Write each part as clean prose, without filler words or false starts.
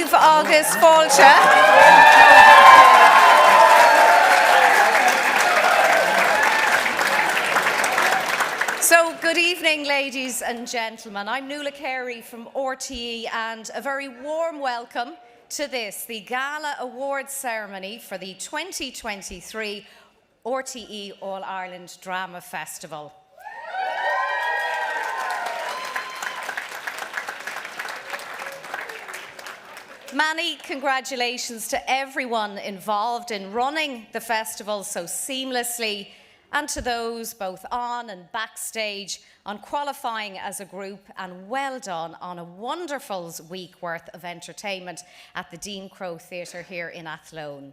Taobh agus fáilte. So, good evening, ladies and gentlemen. I'm Nuala Carey from RTE, and a very warm welcome to this, the Gala Awards ceremony for the 2023 RTE All-Ireland Drama Festival. Many congratulations to everyone involved in running the festival so seamlessly, and to those both on and backstage on qualifying as a group, and well done on a wonderful week worth of entertainment at the Dean Crowe Theatre here in Athlone.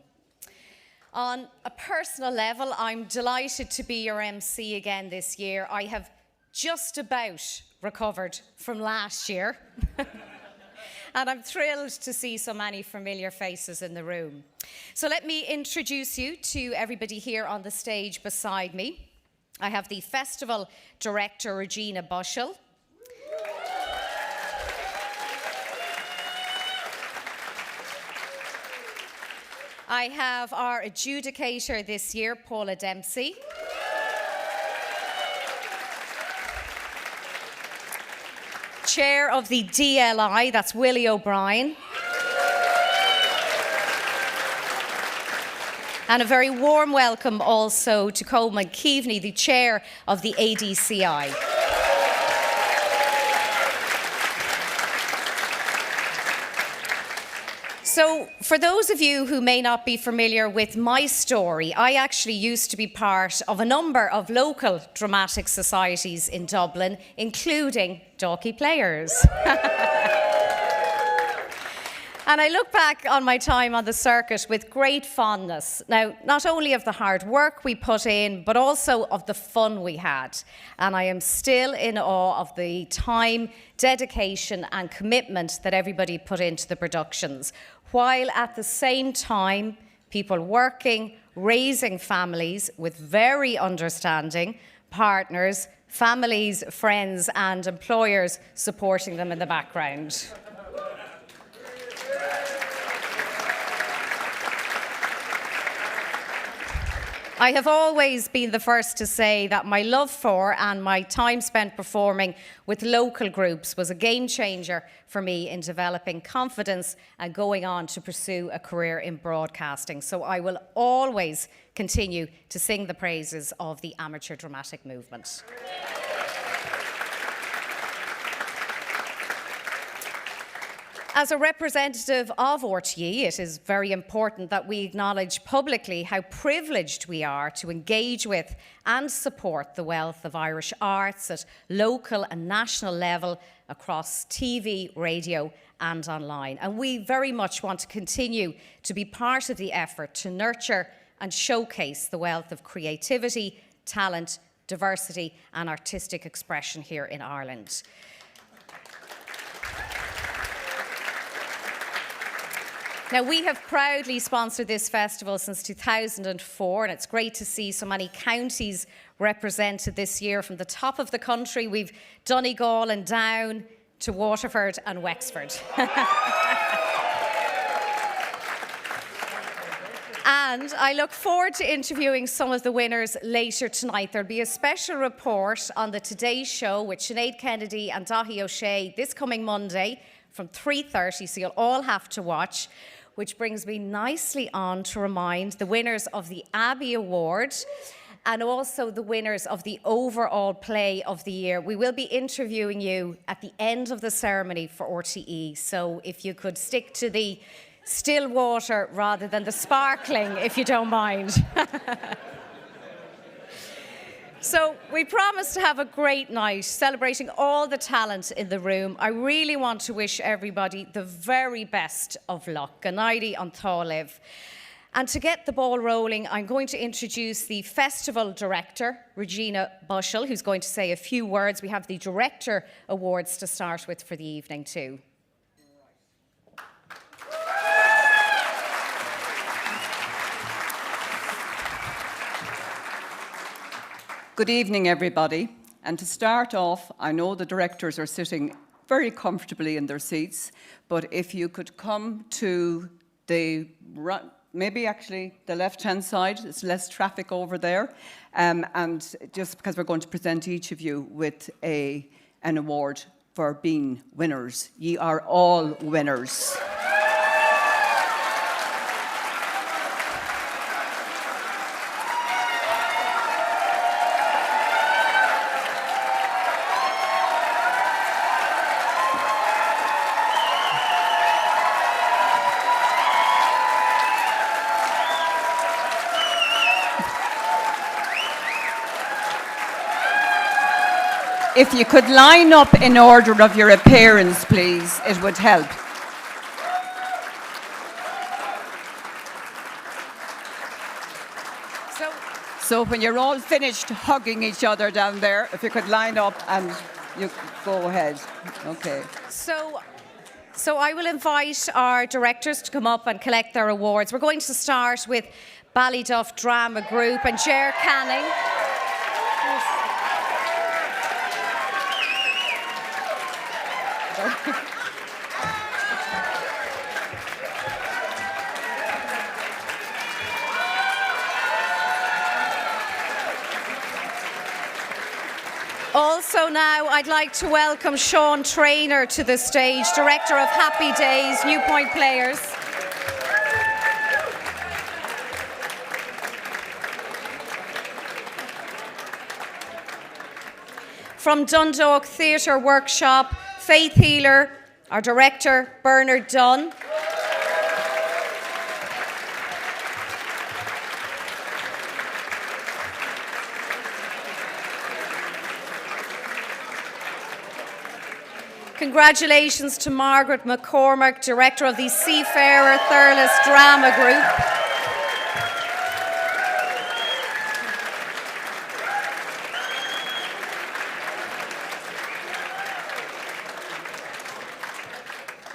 On a personal level, I'm delighted to be your MC again this year. I have just about recovered from last year. And I'm thrilled to see so many familiar faces in the room. So let me introduce you to everybody here on the stage beside me. I have the Festival Director, Regina Bushell. I have our Adjudicator this year, Paula Dempsey. Chair of the DLI, that's Willie O'Brien. And a very warm welcome also to Coleman Keaveney, the Chair of the ADCI. So, for those of you who may not be familiar with my story, I actually used to be part of a number of local dramatic societies in Dublin, including Dalkey Players. And I look back on my time on the circuit with great fondness. Now, not only of the hard work we put in, but also of the fun we had. And I am still in awe of the time, dedication, and commitment that everybody put into the productions, while at the same time, people working, raising families with very understanding partners, families, friends, and employers supporting them in the background. I have always been the first to say that my love for and my time spent performing with local groups was a game changer for me in developing confidence and going on to pursue a career in broadcasting. So I will always continue to sing the praises of the amateur dramatic movement. As a representative of RTE, it is very important that we acknowledge publicly how privileged we are to engage with and support the wealth of Irish arts at local and national level across TV, radio, and online. And we very much want to continue to be part of the effort to nurture and showcase the wealth of creativity, talent, diversity, and artistic expression here in Ireland. Now, we have proudly sponsored this festival since 2004, and it's great to see so many counties represented this year. From the top of the country, we've Donegal and Down to Waterford and Wexford. And I look forward to interviewing some of the winners later tonight. There'll be a special report on the Today Show with Sinead Kennedy and Dahi O'Shea this coming Monday from 3:30, so you'll all have to watch, which brings me nicely on to remind the winners of the Abbey Award and also the winners of the overall play of the year. We will be interviewing you at the end of the ceremony for RTE, so if you could stick to the still water rather than the sparkling, if you don't mind. So we promised to have a great night, celebrating all the talent in the room. I really want to wish everybody the very best of luck. Ganaidi an Táliv. And to get the ball rolling, I'm going to introduce the Festival Director, Regina Bushell, who's going to say a few words. We have the Director Awards to start with for the evening too. Good evening, everybody. And to start off, I know the directors are sitting very comfortably in their seats. But if you could come to the maybe actually the left-hand side, there's less traffic over there. And just because we're going to present each of you with an award for being winners. Ye are all winners. If you could line up in order of your appearance, please, it would help. So when you're all finished hugging each other down there, if you could line up and you go ahead. Okay. So I will invite our directors to come up and collect their awards. We're going to start with Ballyduff Drama Group and Ger Canning. Also now, I'd like to welcome Sean Traynor to the stage, Director of Happy Days, New Point Players. From Dundalk Theatre Workshop, Faith Healer, our Director, Bernard Dunn. Congratulations to Margaret McCormack, Director of the Seafarer Thurles Drama Group.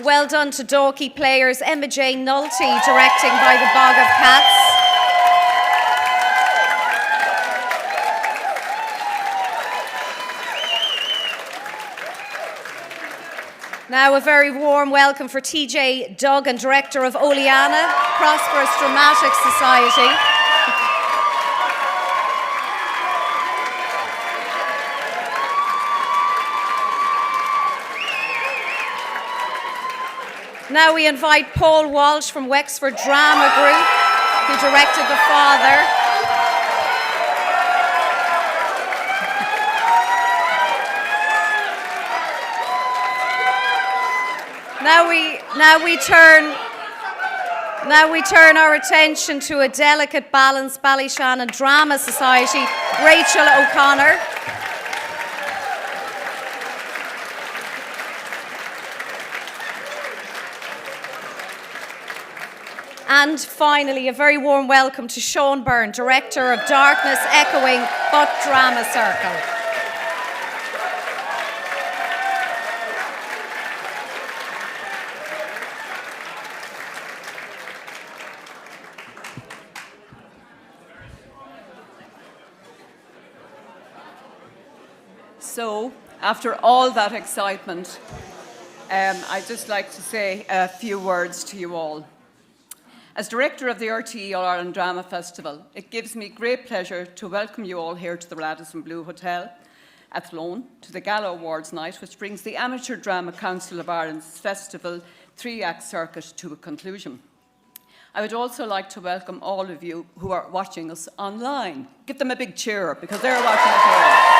Well done to Dalkey Players, Emma Jane Nulty, directing by the Bog of Cats. Now a very warm welcome for TJ Duggan, Director of Oleana, Prosperous Dramatic Society. Now we invite Paul Walsh from Wexford Drama Group, who directed The Father. Now we turn our attention to A Delicate Balance, Ballyshannon Drama Society, Rachel O'Connor. And finally, a very warm welcome to Sean Byrne, Director of Darkness Echoing But Drama Circle. So, after all that excitement, I'd just like to say a few words to you all. As Director of the RTE All-Ireland Drama Festival, it gives me great pleasure to welcome you all here to the Radisson Blu Hotel, Athlone, to the Gala Awards night, which brings the Amateur Drama Council of Ireland's festival three-act circuit to a conclusion. I would also like to welcome all of you who are watching us online. Give them a big cheer, because they're watching us here.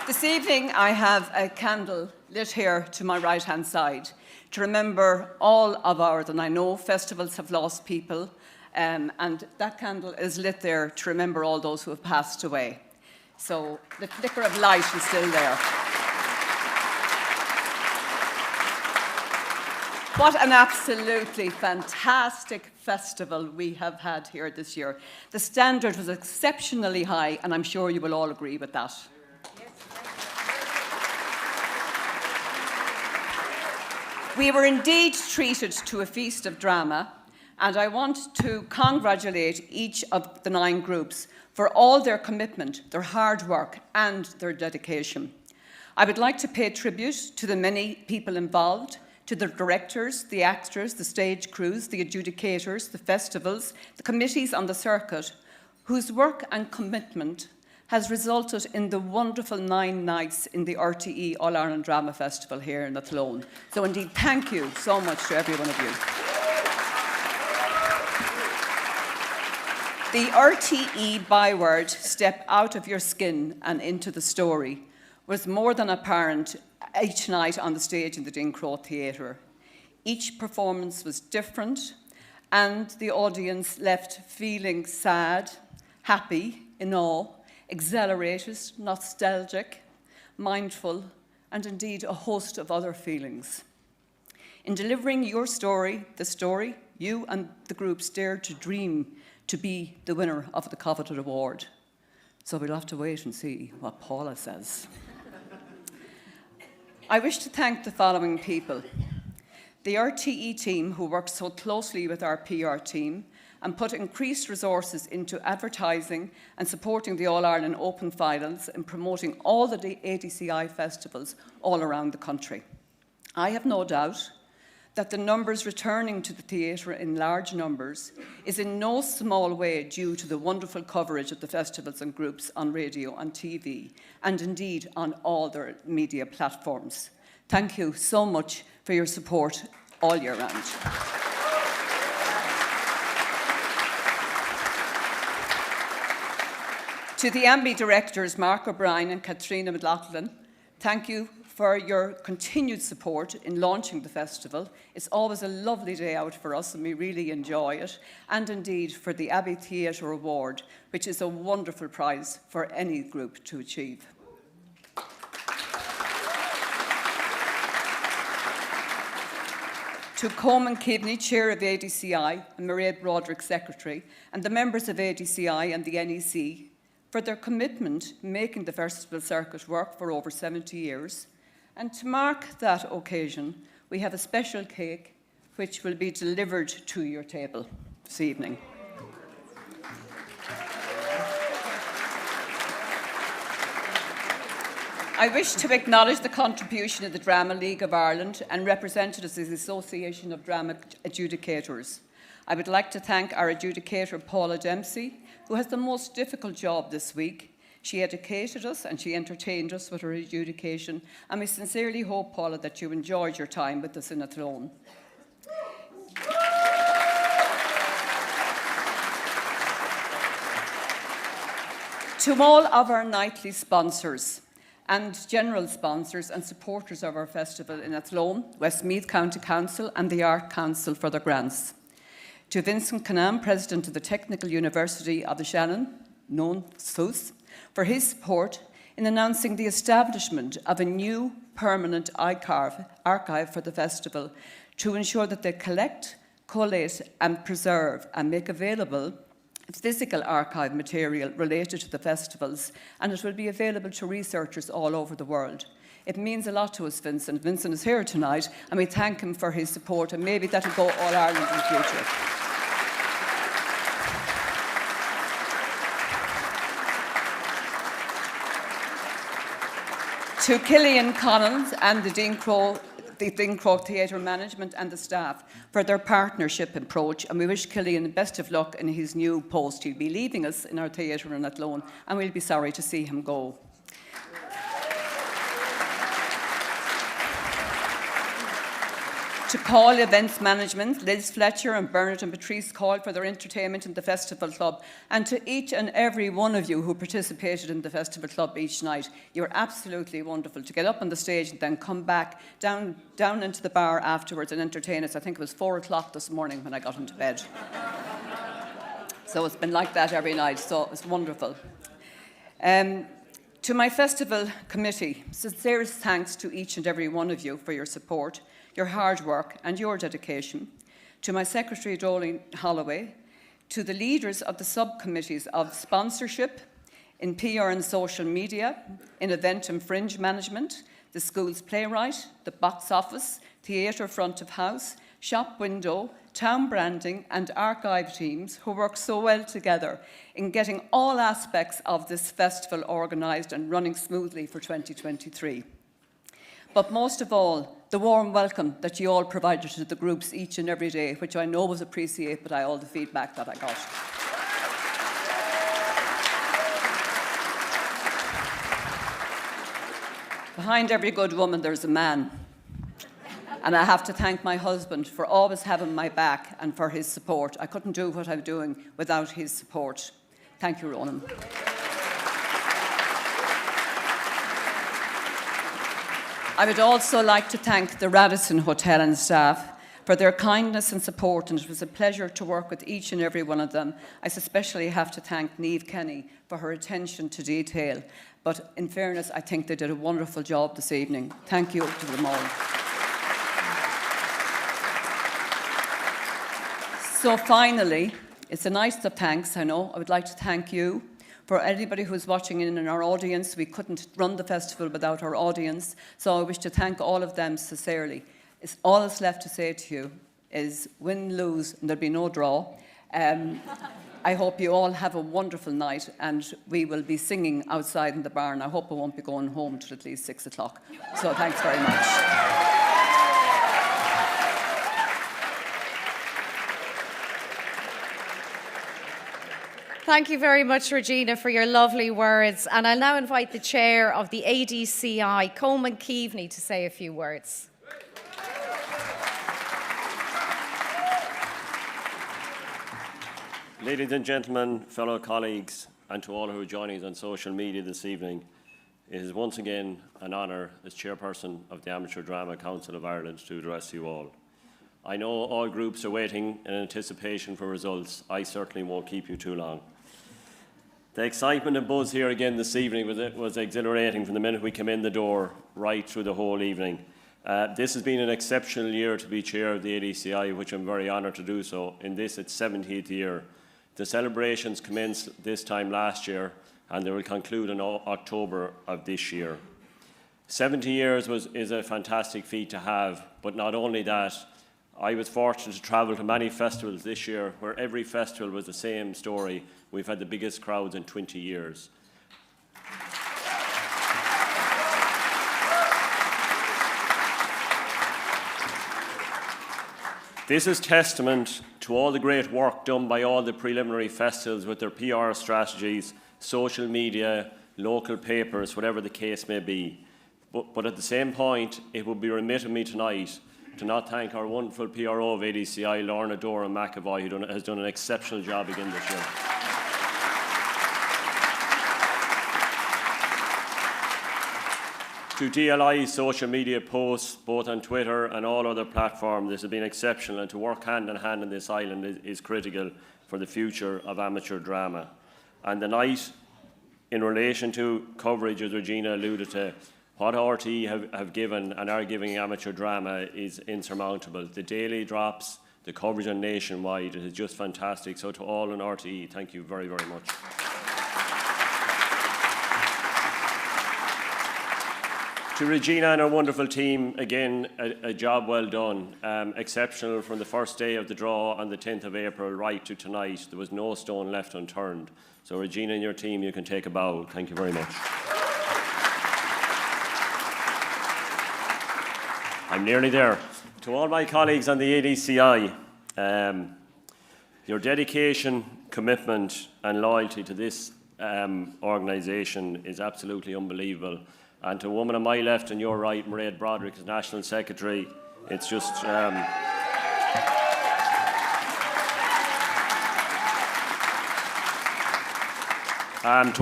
This evening I have a candle lit here to my right-hand side to remember all of ours, and I know festivals have lost people, and that candle is lit there to remember all those who have passed away. So the flicker of light is still there. What an absolutely fantastic festival we have had here this year. The standard was exceptionally high, and I'm sure you will all agree with that. We were indeed treated to a feast of drama, And I want to congratulate each of the 9 groups for all their commitment, their hard work, and their dedication. I would like to pay tribute to the many people involved, to the directors, the actors, the stage crews, the adjudicators, the festivals, the committees on the circuit, whose work and commitment has resulted in the wonderful 9 nights in the RTE All-Ireland Drama Festival here in Athlone. So indeed, thank you so much to every one of you. The RTE byword, step out of your skin and into the story, was more than apparent each night on the stage in the Dincrow Theatre. Each performance was different, and the audience left feeling sad, happy, in awe, exhilarated, nostalgic, mindful, and indeed a host of other feelings. In delivering your story, the story, you and the groups dared to dream to be the winner of the coveted award. So we'll have to wait and see what Paula says. I wish to thank the following people. The RTE team, who worked so closely with our PR team and put increased resources into advertising and supporting the All-Ireland Open Finals and promoting all the ADCI festivals all around the country. I have no doubt that the numbers returning to the theatre in large numbers is in no small way due to the wonderful coverage of the festivals and groups on radio and TV, and indeed on all their media platforms. Thank you so much for your support all year round. To the Abbey directors, Mark O'Brien and Katrina McLaughlin, thank you for your continued support in launching the festival. It's always a lovely day out for us and we really enjoy it. And indeed for the Abbey Theatre Award, which is a wonderful prize for any group to achieve. To Coleman Kidney, Chair of ADCI, and Mairead Broderick, Secretary, and the members of ADCI and the NEC for their commitment making the festival circuit work for over 70 years. And to mark that occasion, we have a special cake which will be delivered to your table this evening. I wish to acknowledge the contribution of the Drama League of Ireland and representatives of the Association of Drama Adjudicators. I would like to thank our adjudicator, Paula Dempsey, who has the most difficult job this week. She educated us and she entertained us with her adjudication, and we sincerely hope, Paula, that you enjoyed your time with us in Athlone. To all of our nightly sponsors and general sponsors and supporters of our festival in Athlone, Westmeath County Council and the Art Council for their grants. To Vincent Canam, President of the Technical University of the Shannon, known SUS, for his support in announcing the establishment of a new permanent archive for the festival to ensure that they collect, collate and preserve and make available physical archive material related to the festivals, and it will be available to researchers all over the world. It means a lot to us, Vincent. Vincent is here tonight and we thank him for his support, and maybe that will go all Ireland in the future. To Killian Collins and the Dincrow Theatre Management and the staff for their partnership approach, and we wish Killian the best of luck in his new post. He'll be leaving us in our theatre in Athlone, and we'll be sorry to see him go. To Call Events Management, Liz Fletcher and Bernard and Patrice Call for their entertainment in the Festival Club, and to each and every one of you who participated in the Festival Club each night. You're absolutely wonderful to get up on the stage and then come back down into the bar afterwards and entertain us. I think it was 4 o'clock this morning when I got into bed. So it's been like that every night, so it's wonderful. To my festival committee, sincerest thanks to each and every one of you for your support, your hard work and your dedication. To my secretary, Doreen Holloway, to the leaders of the subcommittees of sponsorship, in PR and social media, in event and fringe management, the school's playwright, the box office, theatre front of house, shop window, town branding and archive teams who work so well together in getting all aspects of this festival organised and running smoothly for 2023. But most of all, the warm welcome that you all provided to the groups each and every day, which I know was appreciated by all the feedback that I got. Behind every good woman, there's a man. And I have to thank my husband for always having my back and for his support. I couldn't do what I'm doing without his support. Thank you, Ronan. I would also like to thank the Radisson Hotel and staff for their kindness and support, and it was a pleasure to work with each and every one of them. I especially have to thank Niamh Kenny for her attention to detail. But in fairness, I think they did a wonderful job this evening. Thank you to them all. So finally, it's a night of thanks, I know. I would like to thank you. For anybody who's watching in our audience, we couldn't run the festival without our audience, so I wish to thank all of them sincerely. It's all that's left to say to you is win, lose, and there'll be no draw. I hope you all have a wonderful night, and we will be singing outside in the barn. I hope we won't be going home till at least 6 o'clock. So thanks very much. Thank you very much, Regina, for your lovely words. And I'll now invite the chair of the ADCI, Coleman Keaveney, to say a few words. Ladies and gentlemen, fellow colleagues, and to all who are joining us on social media this evening, it is once again an honour as chairperson of the Amateur Drama Council of Ireland to address you all. I know all groups are waiting in anticipation for results. I certainly won't keep you too long. The excitement and buzz here again this evening was exhilarating from the minute we came in the door right through the whole evening. This has been an exceptional year to be chair of the ADCI, which I'm very honoured to do so. In this, its 70th year. The celebrations commenced this time last year, and they will conclude in October of this year. 70 years is a fantastic feat to have, but not only that, I was fortunate to travel to many festivals this year where every festival was the same story. We've had the biggest crowds in 20 years. This is testament to all the great work done by all the preliminary festivals with their PR strategies, social media, local papers, whatever the case may be. But at the same point, it would be remiss of me tonight to not thank our wonderful PRO of ADCI, Lorna Dora McAvoy, who has done an exceptional job again this year. To DLI's social media posts, both on Twitter and all other platforms, this has been exceptional, and to work hand in hand on this island is critical for the future of amateur drama. And the night, in relation to coverage, as Regina alluded to, what RTE have given and are giving amateur drama is insurmountable. The daily drops, the coverage on Nationwide, it is just fantastic. So to all in RTE, thank you very, very much. To Regina and her wonderful team, again, a job well done. Exceptional from the first day of the draw on the 10th of April right to tonight. There was no stone left unturned. So Regina and your team, you can take a bow. Thank you very much. I'm nearly there. To all my colleagues on the ADCI, your dedication, commitment and loyalty to this organisation is absolutely unbelievable. And to a woman on my left and your right, Mairead Broderick, as National Secretary, it's just... to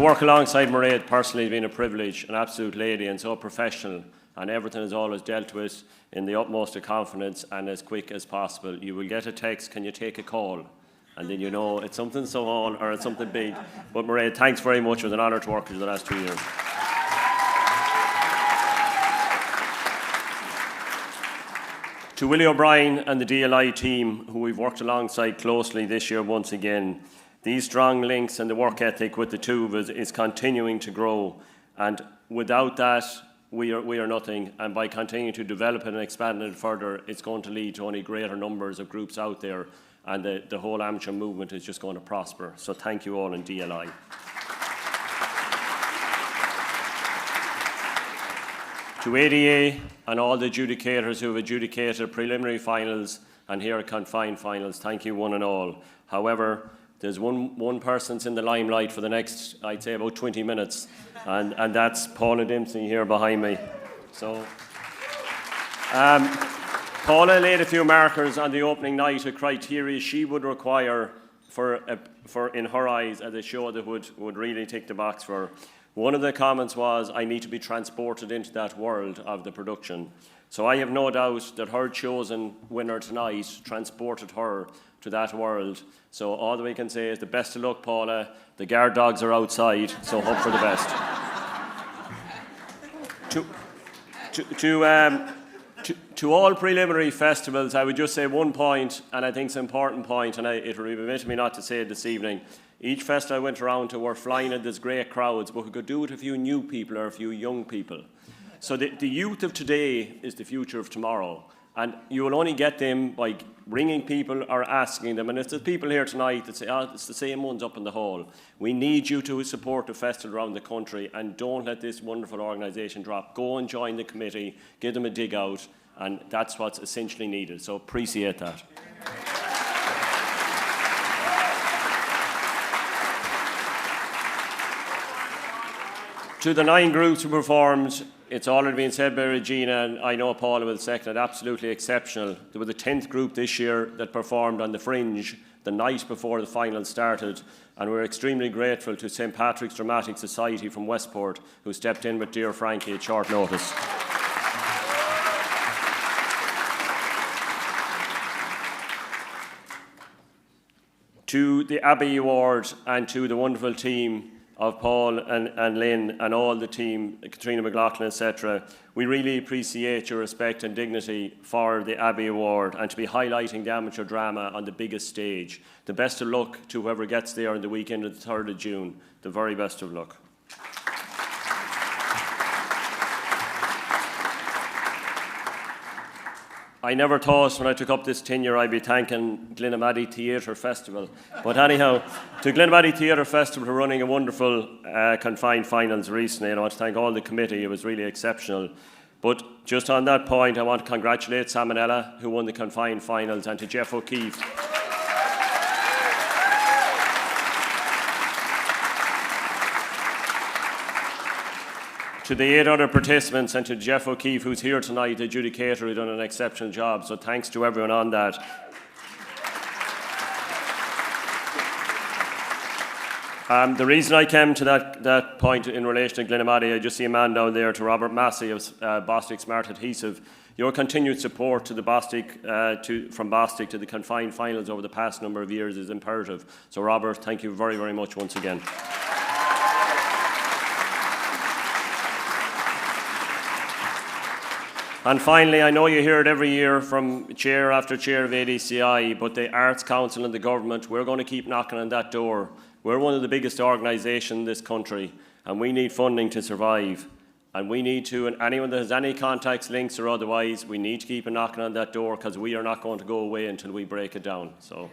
work alongside Mairead personally has been a privilege, an absolute lady and so professional, and everything is always dealt with in the utmost of confidence and as quick as possible. You will get a text, can you take a call? And then you know it's something small or it's something big. But Mairead, thanks very much. It was an honour to work with you the last 2 years. To Willie O'Brien and the DLI team, who we've worked alongside closely this year once again, these strong links and the work ethic with the two of us is continuing to grow. And without that, we are nothing, and by continuing to develop it and expand it further, it's going to lead to only greater numbers of groups out there, and the whole amateur movement is just going to prosper. So thank you all in DLI. To ADA and all the adjudicators who have adjudicated preliminary finals and here confined finals, thank you one and all. However, there's one person's in the limelight for the next, I'd say, about 20 minutes, and that's Paula Dempsey here behind me. So, Paula laid a few markers on the opening night of criteria she would require for in her eyes, as a show that would really tick the box for her. One of the comments was, I need to be transported into that world of the production. So I have no doubt that her chosen winner tonight transported her to that world. So all that we can say is the best of luck, Paula. The guard dogs are outside, so hope for the best. To all preliminary festivals, I would just say one point, and I think it's an important point, and it would be remiss of me not to say it this evening. Each festival I went around to were flying in these great crowds, but we could do it with a few new people or a few young people. So the youth of today is the future of tomorrow. And you will only get them by ringing people or asking them. And it's the people here tonight that say, oh, it's the same ones up in the hall. We need you to support the festival around the country, and don't let this wonderful organisation drop. Go and join the committee, give them a dig out, and that's what's essentially needed. So appreciate that. To the 9 groups who performed, it's already been said by Regina, and I know Paula will second it, absolutely exceptional. There was the 10th group this year that performed on the Fringe the night before the final started, and we're extremely grateful to St Patrick's Dramatic Society from Westport, who stepped in with Dear Frankie at short notice. To the Abbey Award and to the wonderful team of Paul and Lynn and all the team, Katrina McLaughlin, etc. We really appreciate your respect and dignity for the Abbey Award and to be highlighting the amateur drama on the biggest stage. The best of luck to whoever gets there on the weekend of the 3rd of June. The very best of luck. I never thought when I took up this tenure I'd be thanking Glamour Theatre Festival. But anyhow, to Glamour Theatre Festival for running a wonderful confined finals recently, and I want to thank all the committee. It was really exceptional. But just on that point, I want to congratulate Salmonella, who won the confined finals, and to Jeff O'Keefe. To the 8 other participants, and to Jeff O'Keefe, who's here tonight, the adjudicator, who done an exceptional job. So thanks to everyone on that. The reason I came to that point in relation to Glenamaddy, I just see a man down there, to Robert Massey of Bostik Smart Adhesive. Your continued support to the from Bostik to the confined finals over the past number of years is imperative. So Robert, thank you very, very much once again. And finally, I know you hear it every year from chair after chair of ADCI, but the Arts Council and the government, we're going to keep knocking on that door. We're one of the biggest organisations in this country, and we need funding to survive. And we need to, and anyone that has any contacts, links or otherwise, we need to keep knocking on that door, because we are not going to go away until we break it down. So.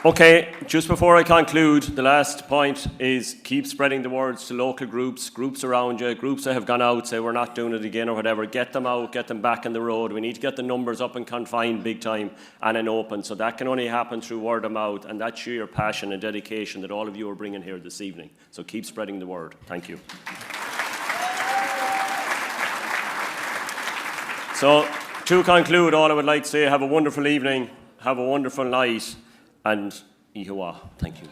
Okay, just before I conclude, the last point is keep spreading the words to local groups around you, groups that have gone out, say we're not doing it again or whatever. Get them out, get them back on the road. We need to get the numbers up and confined big time and in open. So that can only happen through word of mouth, and that's your passion and dedication that all of you are bringing here this evening. So keep spreading the word. Thank you. So to conclude, all I would like to say, have a wonderful evening, have a wonderful night, and Ihuwa. Thank you.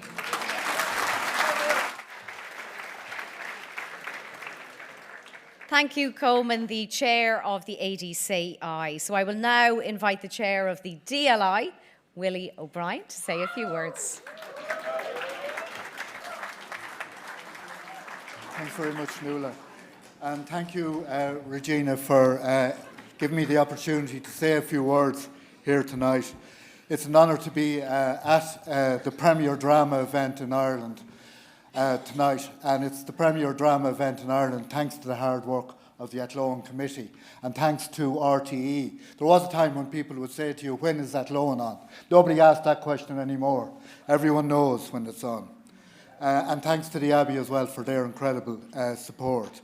Thank you, Coleman, the chair of the ADCI. So I will now invite the chair of the DLI, Willie O'Brien, to say a few words. Thanks very much, Nuala. And thank you, Regina, for giving me the opportunity to say a few words here tonight. It's an honour to be at the premier drama event in Ireland tonight, and it's the premier drama event in Ireland thanks to the hard work of the Athlone Committee and thanks to RTE. There was a time when people would say to you, when is Athlone on? Nobody asks that question anymore. Everyone knows when it's on. And thanks to the Abbey as well for their incredible support.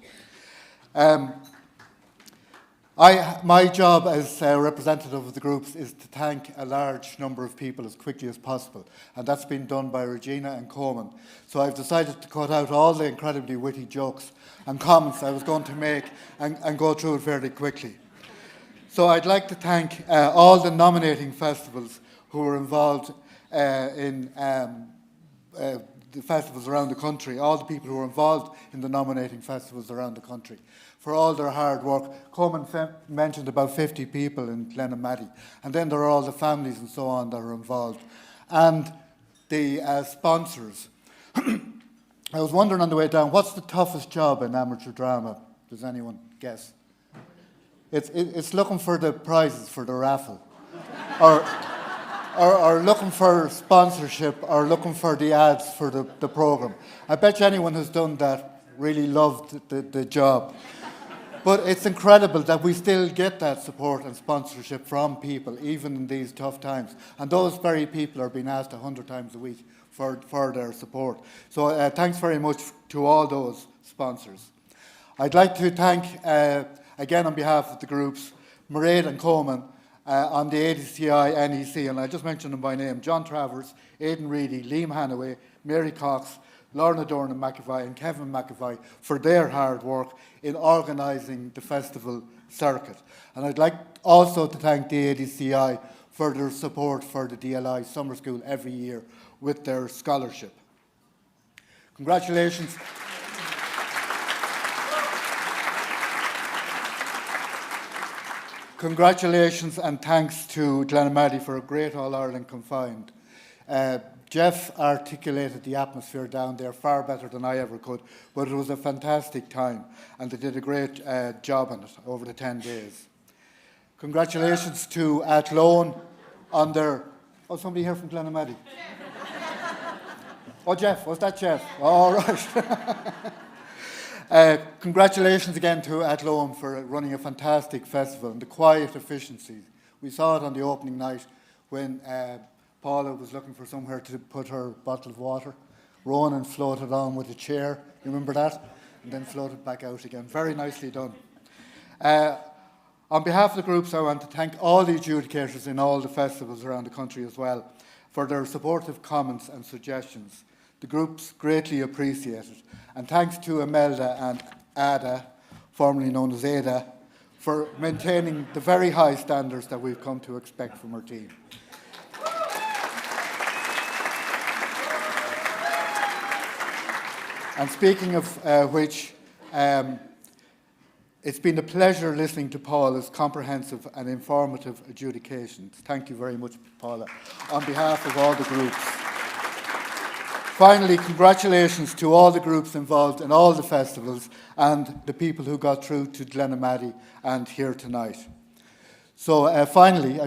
My job as representative of the groups is to thank a large number of people as quickly as possible, and that's been done by Regina and Coleman. So I've decided to cut out all the incredibly witty jokes and comments I was going to make and go through it very quickly. So I'd like to thank all the nominating festivals who were involved in the festivals around the country, all the people who were involved in the nominating festivals around the country, for all their hard work. Coleman mentioned about 50 people in Glenamaddy, and then there are all the families and so on that are involved. And the sponsors. I was wondering on the way down, what's the toughest job in amateur drama? Does anyone guess? It's looking for the prizes for the raffle. Or looking for sponsorship, or looking for the ads for the programme. I bet you anyone who's done that really loved the job. But it's incredible that we still get that support and sponsorship from people, even in these tough times. And those very people are being asked 100 times a week for their support. So thanks very much to all those sponsors. I'd like to thank, again on behalf of the groups, Mairead and Coleman, on the ADCI NEC, and I just mentioned them by name: John Travers, Aidan Reedy, Liam Hanaway, Mary Cox, Lorna Dornan McAvoy and Kevin McAvoy for their hard work in organising the festival circuit. And I'd like also to thank the ADCI for their support for the DLI Summer School every year with their scholarship. Congratulations. Congratulations and thanks to Glenamaddy for a great All-Ireland Confined. Jeff articulated the atmosphere down there far better than I ever could, but it was a fantastic time and they did a great job on it over the 10 days. Congratulations to Athlone on their... Oh, somebody here from Glenamaddy. Oh, Jeff, was that Jeff? All right. Congratulations again to Athlone for running a fantastic festival and the quiet efficiency. We saw it on the opening night when Paula was looking for somewhere to put her bottle of water. Ronan floated on with a chair, you remember that? And then floated back out again. Very nicely done. On behalf of the groups, I want to thank all the adjudicators in all the festivals around the country as well for their supportive comments and suggestions. The groups greatly appreciate it. And thanks to Imelda and Ada, formerly known as Ada, for maintaining the very high standards that we've come to expect from our team. And speaking of which, it's been a pleasure listening to Paula's comprehensive and informative adjudications. Thank you very much, Paula, on behalf of all the groups. Finally, congratulations to all the groups involved in all the festivals and the people who got through to Glenamaddy and here tonight. So finally,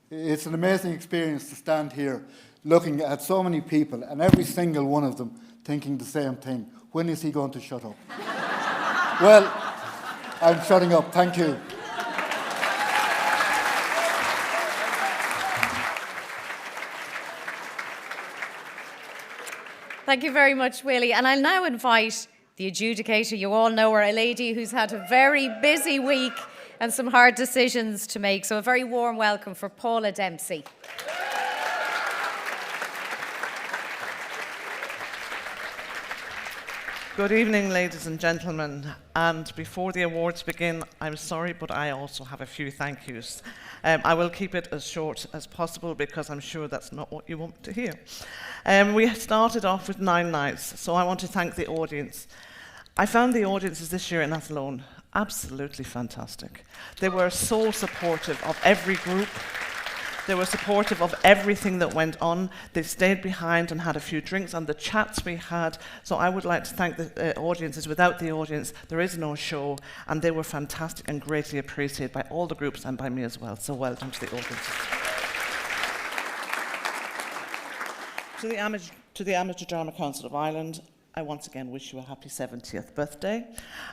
it's an amazing experience to stand here looking at so many people and every single one of them thinking the same thing. When is he going to shut up? Well, I'm shutting up. Thank you. Thank you very much, Willie. And I'll now invite the adjudicator. You all know her, a lady who's had a very busy week and some hard decisions to make. So a very warm welcome for Paula Dempsey. Good evening, ladies and gentlemen. And before the awards begin, I'm sorry, but I also have a few thank yous. I will keep it as short as possible because I'm sure that's not what you want to hear. We started off with 9 nights, so I want to thank the audience. I found the audiences this year in Athlone absolutely fantastic. They were so supportive of every group. They were supportive of everything that went on. They stayed behind and had a few drinks and the chats we had. So I would like to thank the audiences. Without the audience, there is no show. And they were fantastic and greatly appreciated by all the groups and by me as well. So well done to the audiences. To the Amateur Drama Council of Ireland, I once again wish you a happy 70th birthday,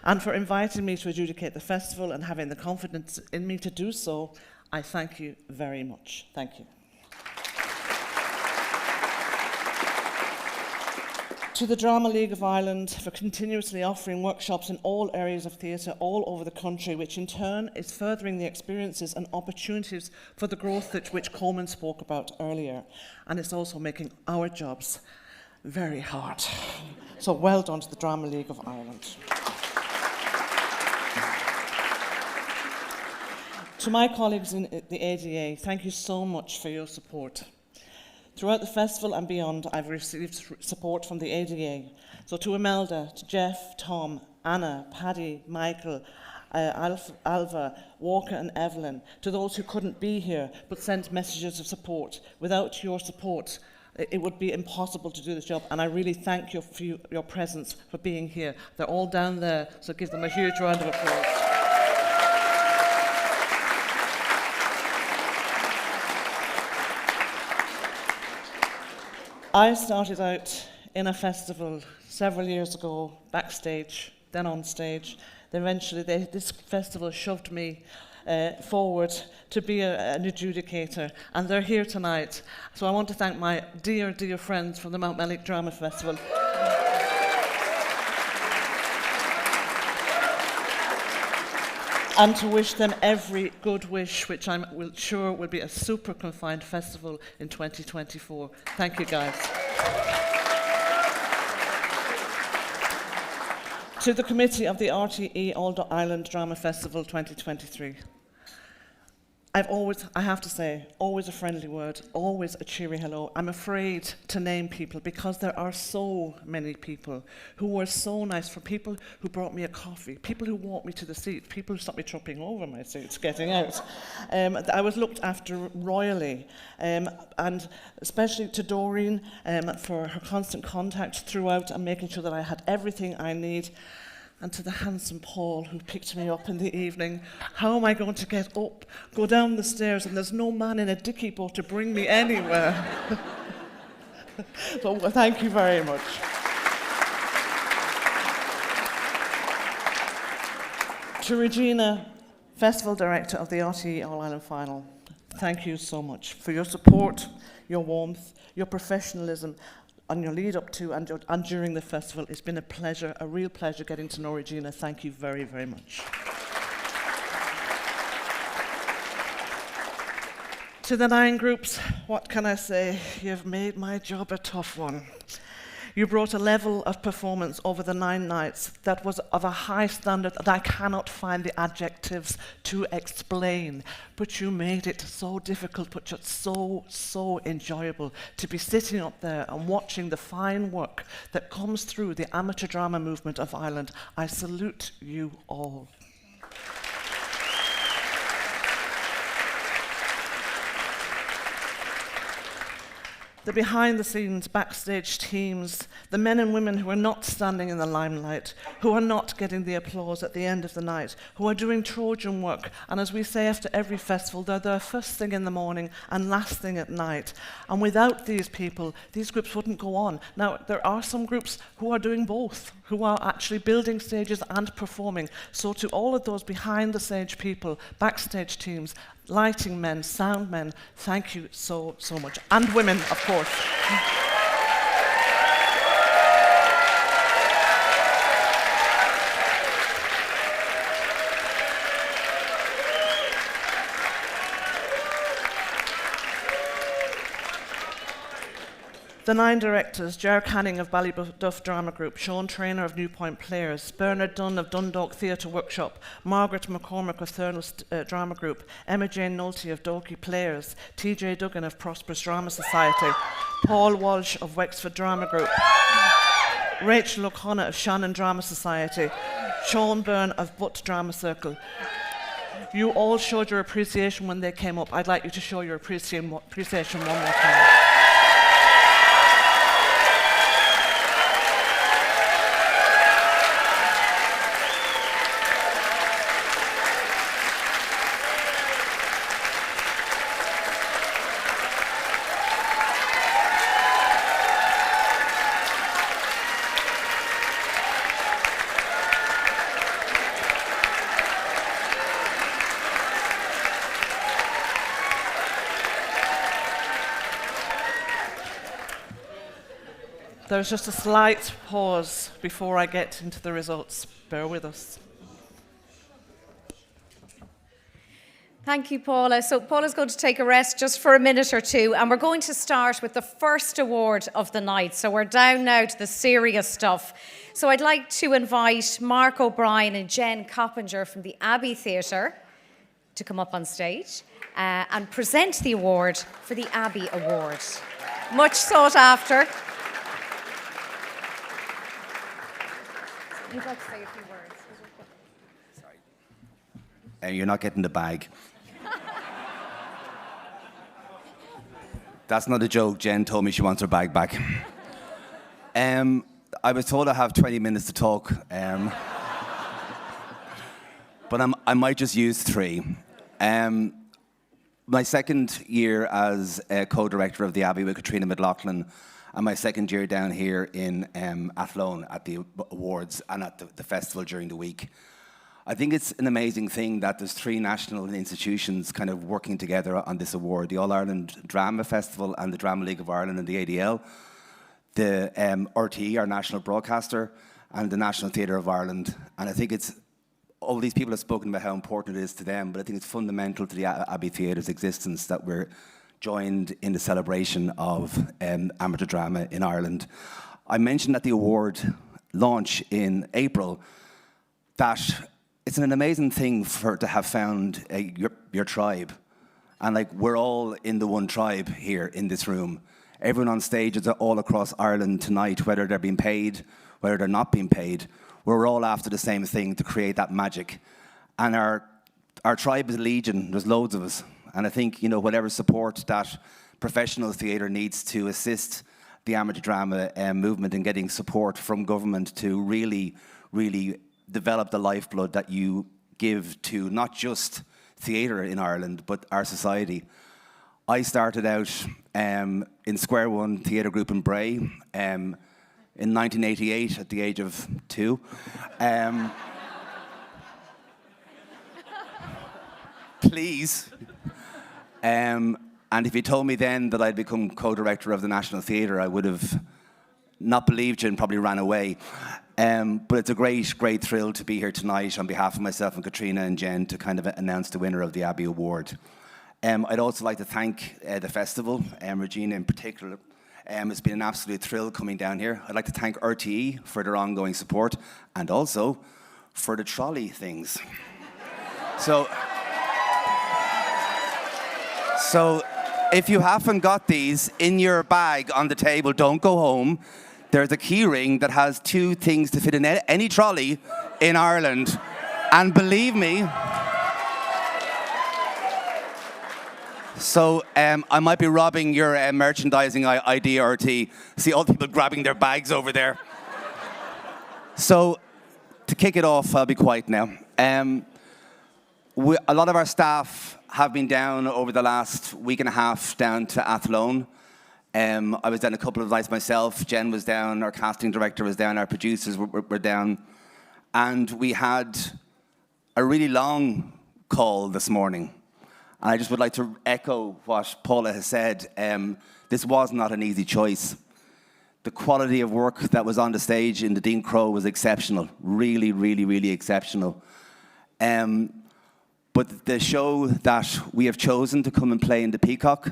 and for inviting me to adjudicate the festival and having the confidence in me to do so, I thank you very much. Thank you. To the Drama League of Ireland for continuously offering workshops in all areas of theatre all over the country, which in turn is furthering the experiences and opportunities for the growth which Coleman spoke about earlier. And it's also making our jobs very hard. So well done to the Drama League of Ireland. To my colleagues in the ADA, thank you so much for your support. Throughout the festival and beyond, I've received support from the ADA. So to Imelda, to Jeff, Tom, Anna, Paddy, Michael, Alva, Walker and Evelyn, to those who couldn't be here but sent messages of support. Without your support, it would be impossible to do this job, and I really thank you for your presence, for being here. They're all down there, so give them a huge round of applause. I started out in a festival several years ago, backstage, then on stage. Eventually, this festival shoved me forward to be an adjudicator, and they're here tonight. So I want to thank my dear, dear friends from the Mount Mellick Drama Festival. And to wish them every good wish, which I'm sure will be a super confined festival in 2024. Thank you, guys. To the committee of the RTE All-Ireland Drama Festival 2023. I have to say, always a friendly word, always a cheery hello. I'm afraid to name people because there are so many people who were so nice, from people who brought me a coffee, people who walked me to the seat, people who stopped me tripping over my seats getting out. I was looked after royally, and especially to Doreen for her constant contact throughout and making sure that I had everything I need. And to the handsome Paul who picked me up in the evening. How am I going to get up, go down the stairs, and there's no man in a dicky boat to bring me anywhere? So thank you very much. To Regina, Festival Director of the RTE All-Ireland Final, thank you so much for your support, your warmth, your professionalism, on your lead up to and during the festival. It's been a pleasure, a real pleasure getting to know Regina. Thank you very, very much. To the 9 groups, what can I say? You've made my job a tough one. You brought a level of performance over the 9 nights that was of a high standard that I cannot find the adjectives to explain. But you made it so difficult, but just so enjoyable to be sitting up there and watching the fine work that comes through the amateur drama movement of Ireland. I salute you all. The behind-the-scenes, backstage teams, the men and women who are not standing in the limelight, who are not getting the applause at the end of the night, who are doing Trojan work, and as we say after every festival, they're there first thing in the morning and last thing at night. And without these people, these groups wouldn't go on. Now, there are some groups who are doing both, who are actually building stages and performing. So to all of those behind-the-stage people, backstage teams, lighting men, sound men, thank you so much. And women, of course. The 9 directors: Ger Canning of Ballyduff Drama Group, Sean Traynor of New Point Players, Bernard Dunn of Dundalk Theatre Workshop, Margaret McCormick of Thurles Drama Group, Emma Jane Nolte of Dalkey Players, TJ Duggan of Prosperous Drama Society, Paul Walsh of Wexford Drama Group, Rachel O'Connor of Shannon Drama Society, Sean Byrne of Butt Drama Circle. You all showed your appreciation when they came up. I'd like you to show your appreciation one more time. There's just a slight pause before I get into the results. Bear with us. Thank you, Paula. So Paula's going to take a rest just for a minute or two, and we're going to start with the first award of the night. So we're down now to the serious stuff. So I'd like to invite Mark O'Brien and Jen Coppinger from the Abbey Theatre to come up on stage and present the award for the Abbey Award. Much sought after. You'd like to say a few words. Sorry. You're not getting the bag. That's not a joke. Jen told me she wants her bag back. I was told I have 20 minutes to talk, but I might just use 3. My second year as co-director of the Abbey with Katrina McLaughlin, and my second year down here in Athlone at the awards and at the festival during the week. I think it's an amazing thing that there's 3 national institutions kind of working together on this award, the All-Ireland Drama Festival and the Drama League of Ireland and the ADL, the RTE, our national broadcaster, and the National Theatre of Ireland. And I think it's, all these people have spoken about how important it is to them, but I think it's fundamental to the Abbey Theatre's existence that we're joined in the celebration of amateur drama in Ireland. I mentioned at the award launch in April that it's an amazing thing to have found your tribe. And like, we're all in the one tribe here in this room. Everyone on stage is all across Ireland tonight, whether they're being paid, whether they're not being paid. We're all after the same thing, to create that magic. And our tribe is legion. There's loads of us. And I think, you know, whatever support that professional theatre needs to assist the amateur drama movement in getting support from government to really, really develop the lifeblood that you give to not just theatre in Ireland, but our society. I started out in Square One Theatre Group in Bray in 1988 at the age of 2. Please. And if you told me then that I'd become co-director of the National Theatre, I would have not believed you and probably ran away. But it's a great thrill to be here tonight on behalf of myself and Katrina and Jen to kind of announce the winner of the Abbey Award. I'd also like to thank the festival, Regina in particular. It's been an absolute thrill coming down here. I'd like to thank RTE for their ongoing support and also for the trolley things. So if you haven't got these in your bag on the table, don't go home. There's a key ring that has 2 things to fit in any trolley in Ireland. And believe me, so I might be robbing your merchandising idea, RT. See all the people grabbing their bags over there. So to kick it off, I'll be quiet now. A lot of our staff have been down over the last week and a half down to Athlone. I was down a couple of nights myself. Jen was down, our casting director was down, our producers were down. And we had a really long call this morning. And I just would like to echo what Paula has said. This was not an easy choice. The quality of work that was on the stage in the Dean Crow was exceptional. Really, really, really exceptional. But the show that we have chosen to come and play in the Peacock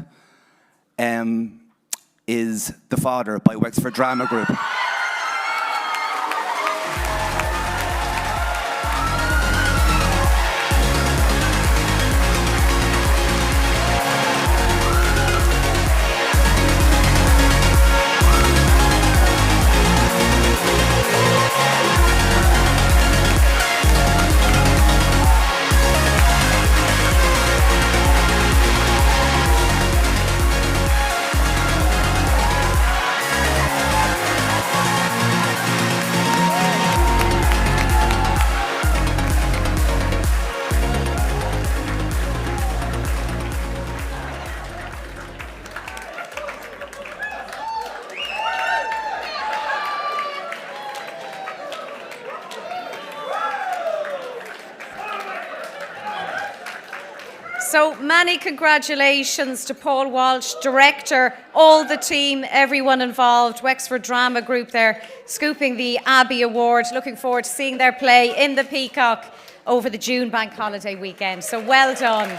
is The Father by Wexford Drama Group. So many congratulations to Paul Walsh, Director, all the team, everyone involved, Wexford Drama Group there, scooping the Abbey Award. Looking forward to seeing their play in the Peacock over the June bank holiday weekend. So well done.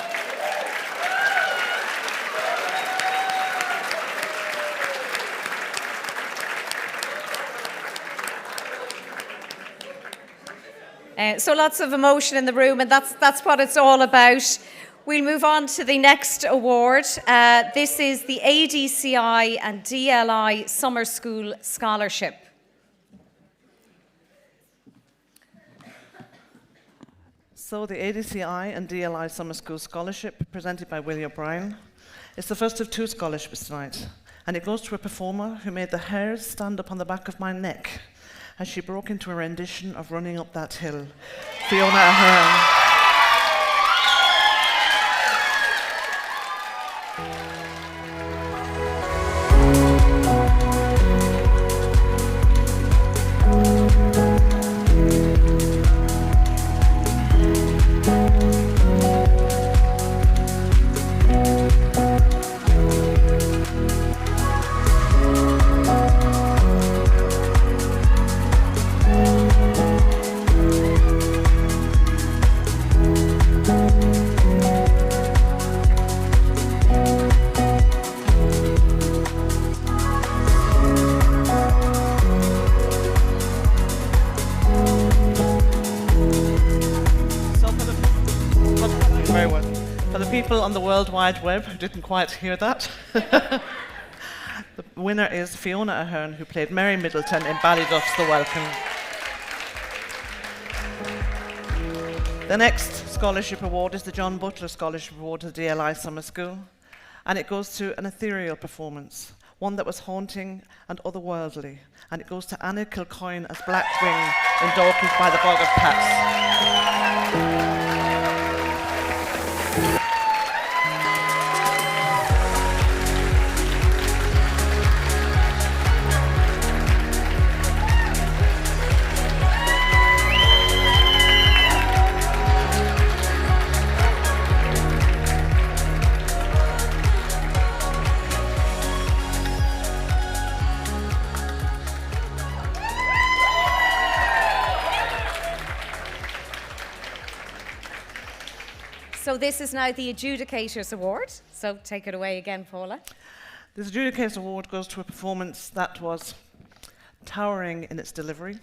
So lots of emotion in the room, and that's what it's all about. We'll move on to the next award. This is the ADCI and DLI Summer School Scholarship. So the ADCI and DLI Summer School Scholarship, presented by Willie O'Brien, is the first of 2 scholarships tonight, and it goes to a performer who made the hairs stand up on the back of my neck as she broke into a rendition of Running Up That Hill, Fiona Ahern. On the World Wide Web who didn't quite hear that. The winner is Fiona Ahern, who played Mary Middleton in Ballyduff's The Welcome. The next scholarship award is the John Butler Scholarship Award to the DLI Summer School, and it goes to an ethereal performance, one that was haunting and otherworldly, and it goes to Anna Kilcoyne as Blackwing in Dorking by the Bog of Cats. So this is now the Adjudicator's Award. So take it away again, Paula. This Adjudicator's Award goes to a performance that was towering in its delivery,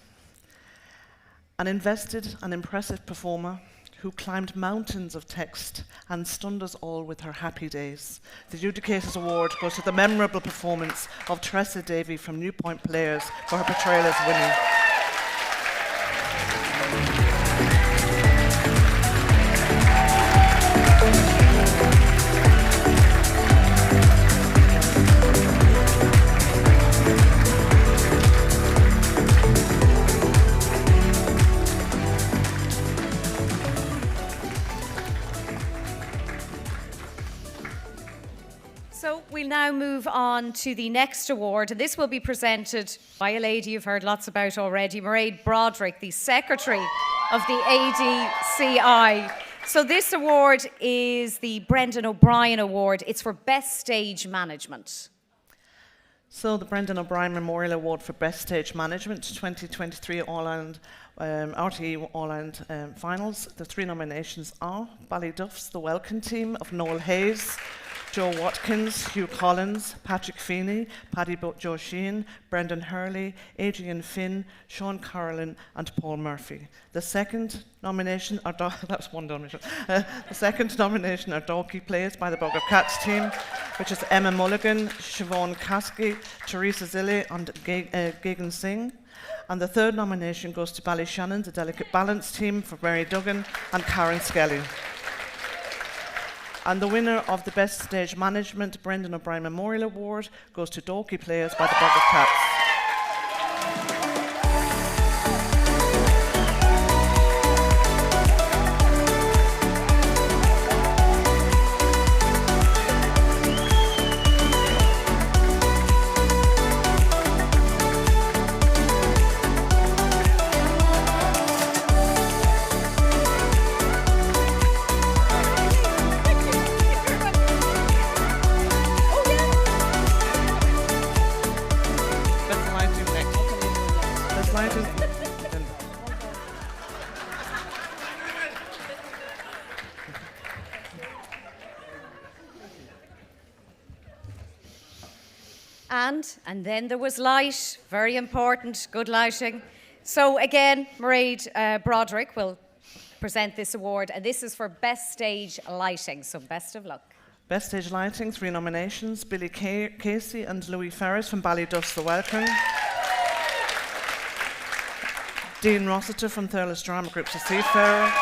an invested and impressive performer who climbed mountains of text and stunned us all with her happy days. The Adjudicator's Award goes to the memorable performance of Tressa Davy from New Point Players for her portrayal as Winnie. So we'll now move on to the next award, and this will be presented by a lady you've heard lots about already, Mairead Broderick, the Secretary of the ADCI. So this award is the Brendan O'Brien Award. It's for Best Stage Management. So the Brendan O'Brien Memorial Award for Best Stage Management 2023 All-Ireland RTE All-Ireland Finals. The 3 nominations are Ballyduff's The Welcome Team of Noel Hayes, Joe Watkins, Hugh Collins, Patrick Feeney, Paddy Joe Sheehan, Brendan Hurley, Adrian Finn, Sean Carolyn, and Paul Murphy. The second nomination are that's one nomination. The second nomination are Dalkey Plays by the Bog of Cats team, which is Emma Mulligan, Siobhan Caskey, Teresa Zilli, and Gagan Singh. And the third nomination goes to Ballyshannon, the Delicate Balance team for Mary Duggan and Karen Skelly. And the winner of the Best Stage Management Brendan O'Brien Memorial Award goes to Dalkey Players by the Bog of Cats. And then there was light, very important, good lighting. So again, Mairead Broderick will present this award, and this is for Best Stage Lighting, so best of luck. Best Stage Lighting, 3 nominations, Billy Casey and Louis Ferris from Ballyduff's The Welcome. Dean Rossiter from Thurles Drama Group's The Seafarer.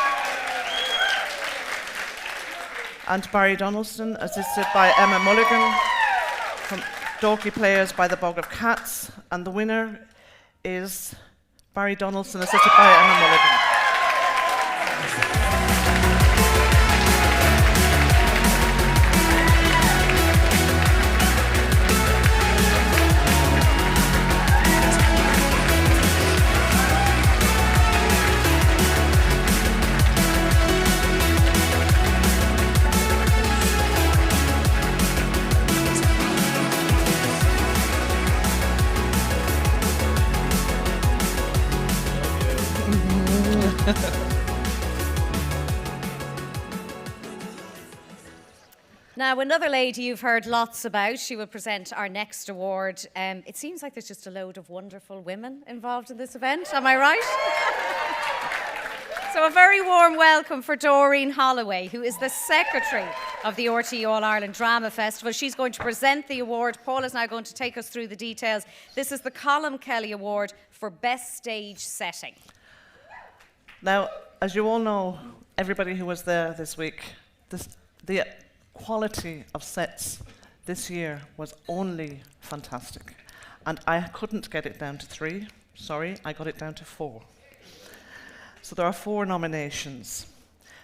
And Barry Donaldson, assisted by Emma Mulligan from Dorky Players by the Bog of Cats. And the winner is Barry Donaldson, assisted by Emma Mulligan. Now, another lady you've heard lots about, she will present our next award. It seems like there's just a load of wonderful women involved in this event, am I right? So a very warm welcome for Doreen Holloway, who is the Secretary of the RTE All-Ireland Drama Festival. She's going to present the award. Paul is now going to take us through the details. This is the Colm Kelly Award for Best Stage Setting. Now, as you all know, everybody who was there this week, the quality of sets this year was only fantastic. And I couldn't get it down to 3. Sorry, I got it down to 4. So there are 4 nominations.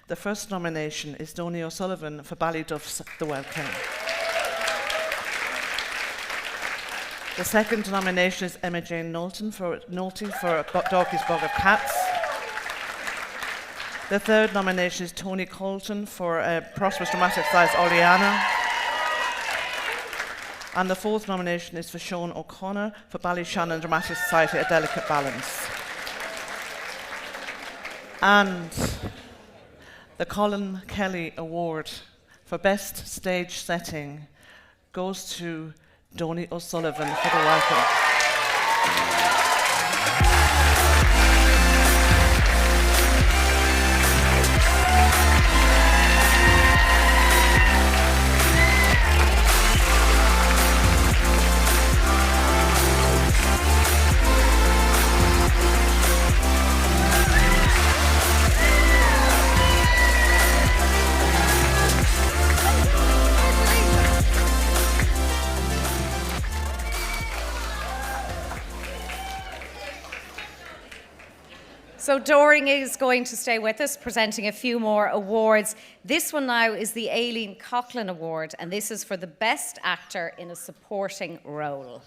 The first nomination is Donnie O'Sullivan for Ballyduff's The Welcome. The second nomination is Emma Jane Nolte for Dorky's Bog of Cats. The third nomination is Tony Colton for Prosperous Dramatic Size Oleana. And the fourth nomination is for Sean O'Connor for Ballyshannon Dramatic Society, A Delicate Balance. And the Colm Kelly Award for Best Stage Setting goes to Donnie O'Sullivan for The Welcome. So Doreen is going to stay with us, presenting a few more awards. This one now is the Aileen Coughlin Award, and this is for the Best Actor in a Supporting Role.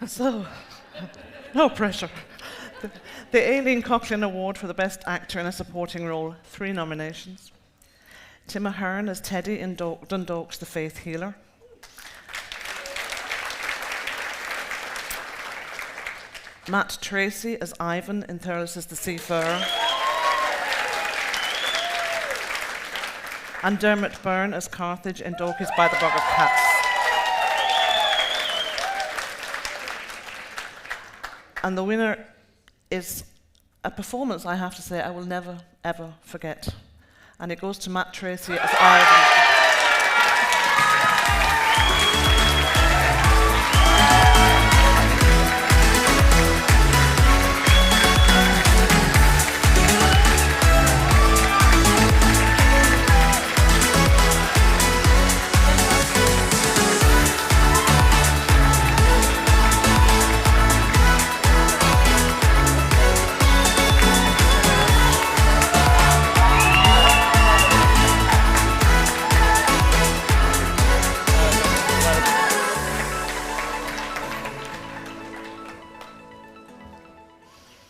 So, no pressure. The Aileen Coughlin Award for the Best Actor in a Supporting Role, 3 nominations. Tim Ahern as Teddy in Dundalk's The Faith Healer. Matt Tracy as Ivan in Thurles' The Seafarer. And Dermot Byrne as Carthage in Dorky's by the Bog of Cats. And the winner is a performance, I have to say, I will never, ever forget. And it goes to Matt Tracy as Ivan.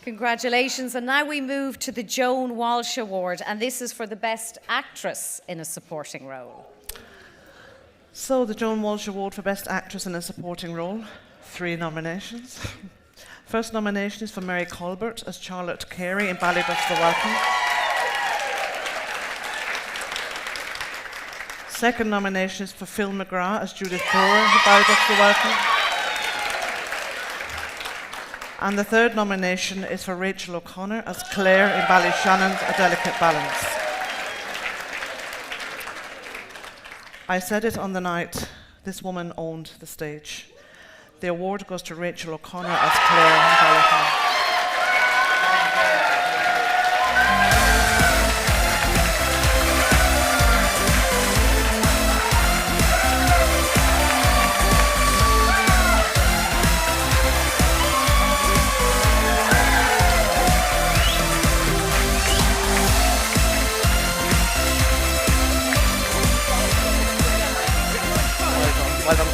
Congratulations. And now we move to the Joan Walsh Award, and this is for the Best Actress in a Supporting Role. So the Joan Walsh Award for Best Actress in a Supporting Role, 3 nominations. First nomination is for Mary Colbert as Charlotte Carey in Ballyduff's The Welcome. Second nomination is for Phil McGrath as Judith Brewer, who bowed us the welcome. And the third nomination is for Rachel O'Connor as Claire in Ballyshannon, A Delicate Balance. I said it on the night, this woman owned the stage. The award goes to Rachel O'Connor as Claire in Ballyshannon. Well done.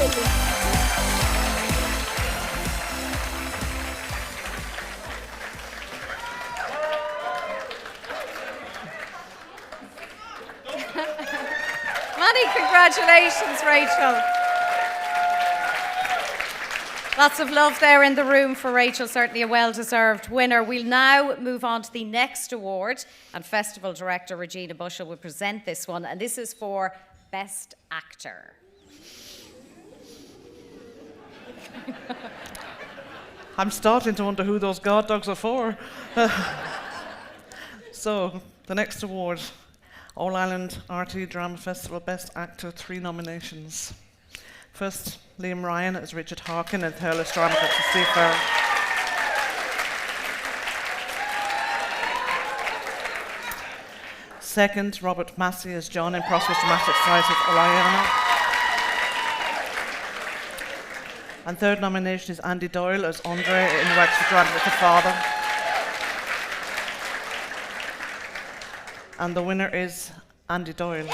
Many congratulations, Rachel. Lots of love there in the room for Rachel, certainly a well-deserved winner. We'll now move on to the next award, and Festival Director Regina Bushell will present this one, and this is for Best Actor. I'm starting to wonder who those guard dogs are for. So, the next award, All Ireland RT Drama Festival Best Actor, 3 nominations. First, Liam Ryan as Richard Harkin in Thurles Drama at the Seafarer. Second, Robert Massey as John in Prosperous Dramatic Society of Oriana. And third nomination is Andy Doyle as Andre in Wexford Drama with the Father. And the winner is Andy Doyle.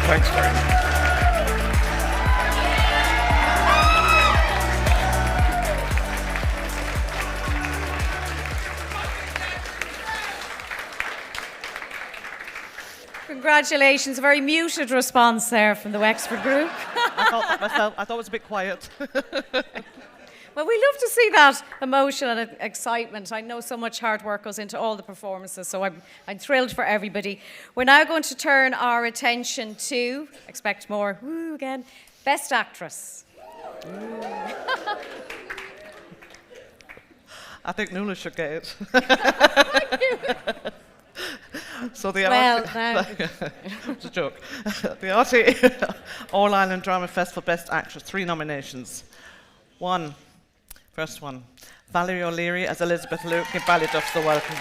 Thanks, Gary. Congratulations, a very muted response there from the Wexford group. I thought it was a bit quiet. Well, we love to see that emotion and excitement. I know so much hard work goes into all the performances, so I'm thrilled for everybody. We're now going to turn our attention to, expect more, woo again, Best Actress. I think Nuala should get it. Thank you. So the Well, now. it's a joke. The RT All Ireland Drama Festival Best Actress, 3 nominations. First one, Valerie O'Leary as Elizabeth Luke in Ballyduff's The Welcome.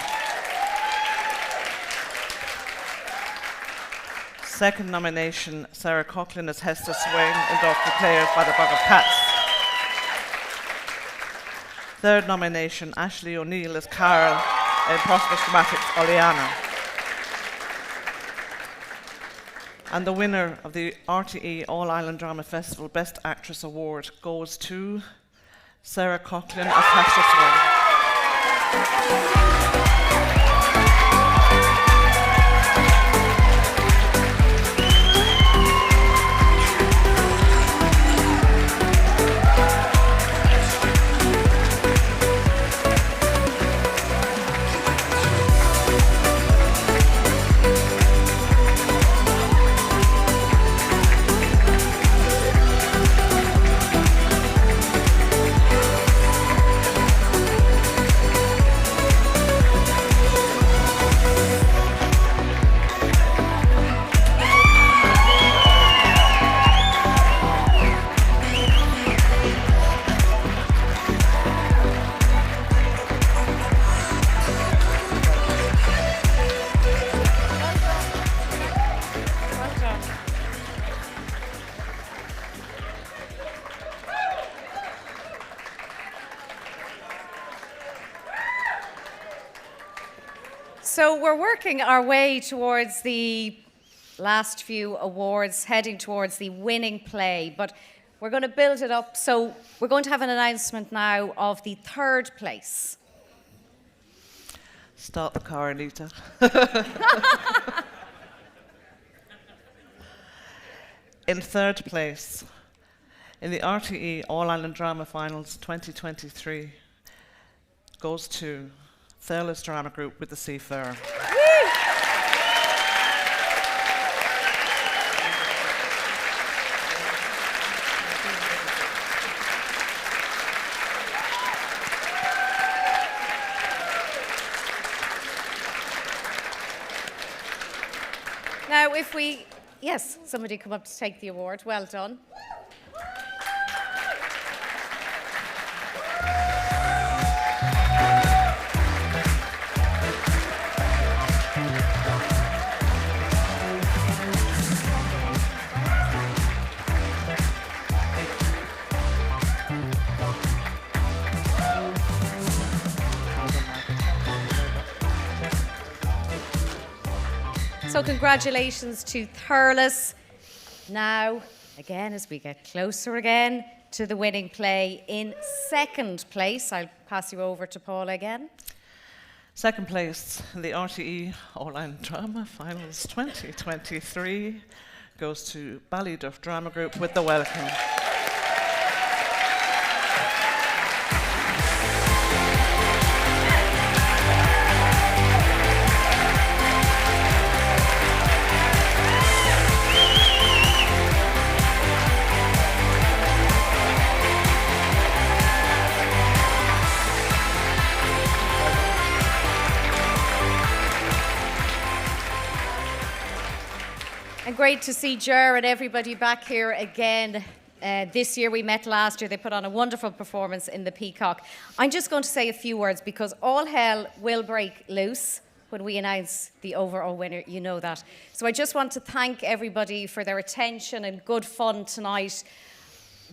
Second nomination, Sarah Coughlin as Hester Swain in Dr. Players by the Bog of Cats. Third nomination, Ashley O'Neill as Carol in Prosperous Dramatics Oleana. And the winner of the RTE All Ireland Drama Festival Best Actress Award goes to Sarah Coughlin as Hester Swain. So we're working our way towards the last few awards, heading towards the winning play, but we're going to build it up. So we're going to have an announcement now of the third place. Start the car, Anita. In third place, in the RTE All-Ireland Drama Finals 2023, goes to Thurles Drama Group with The Seafarer. Now, yes, somebody come up to take the award. Well done. So congratulations to Thurles. Now, again, as we get closer again to the winning play, in second place, I'll pass you over to Paula again. Second place in the RTE All-Ireland Drama Finals 2023 goes to Ballyduff Drama Group with The Welcome. And great to see Ger and everybody back here again. This year we met last year. They put on a wonderful performance in the Peacock. I'm just going to say a few words because all hell will break loose when we announce the overall winner. You know that. So I just want to thank everybody for their attention and good fun tonight.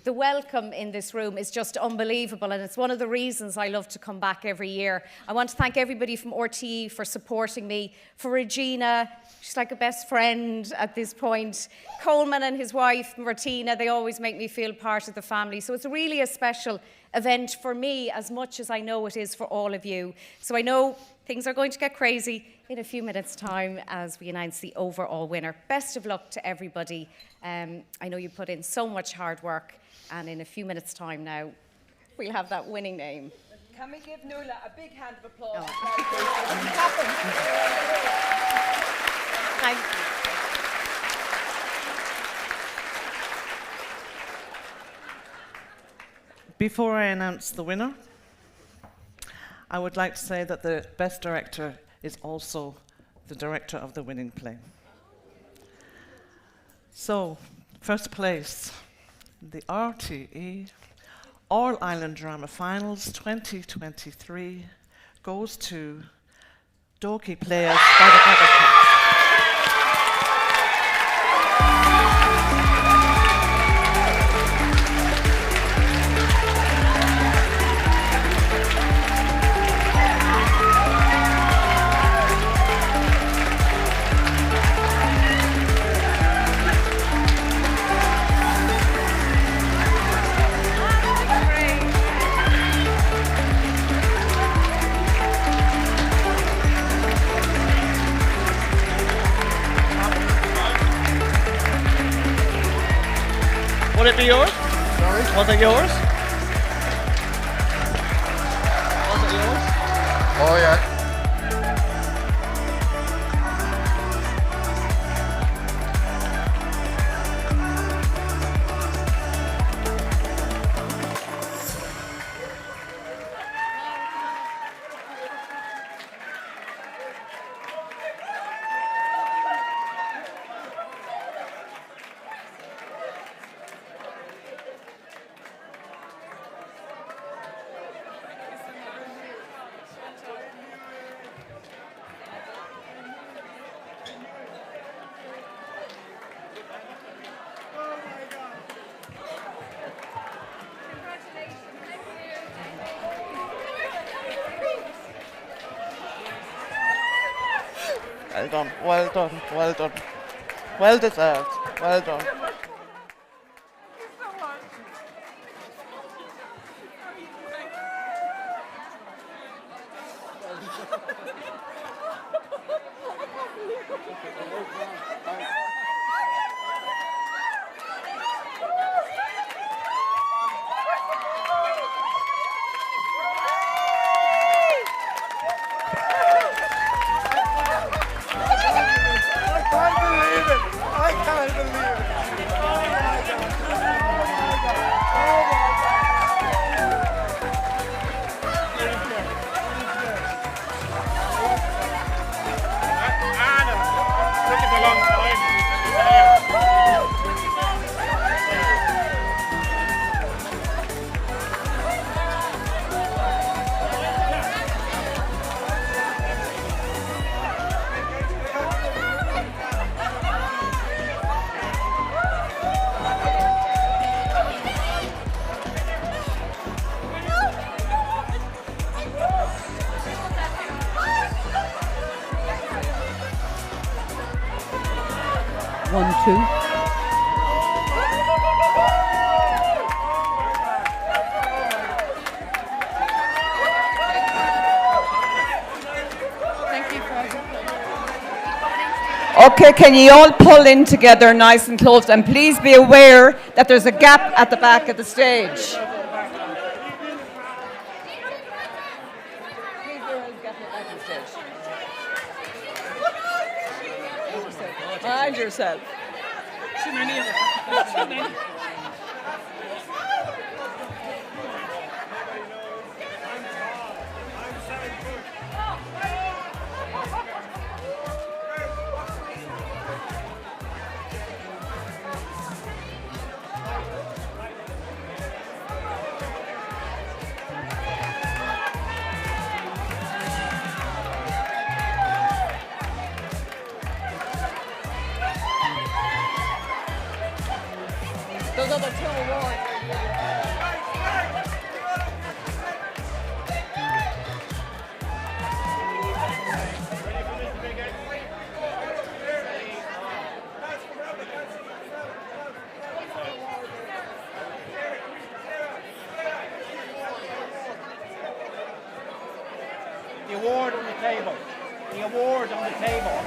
The welcome in this room is just unbelievable, and it's one of the reasons I love to come back every year. I want to thank everybody from RTE for supporting me, for Regina, she's like a best friend at this point, Coleman and his wife, Martina, they always make me feel part of the family. So it's really a special event for me as much as I know it is for all of you. So I know things are going to get crazy in a few minutes' time as we announce the overall winner. Best of luck to everybody. I know you put in so much hard work. And in a few minutes' time now, we'll have that winning name. Can we give Nuala a big hand of applause? Oh. Thank you. Before I announce the winner, I would like to say that the Best Director is also the director of the winning play. So, first place, the RTE All-Ireland Drama Finals 2023 goes to Doki Players by the Adjudicator. Would it be yours? Sorry? Was it yours? Was it yours? Oh, yeah. Well done, well done, well done. Well deserved, well done. One, two. Okay, can you all pull in together nice and close, and please be aware that there's a gap at the back of the stage. Mind yourself. Too many of them. Too many. Those are the two awards. The award on the table. The award on the table.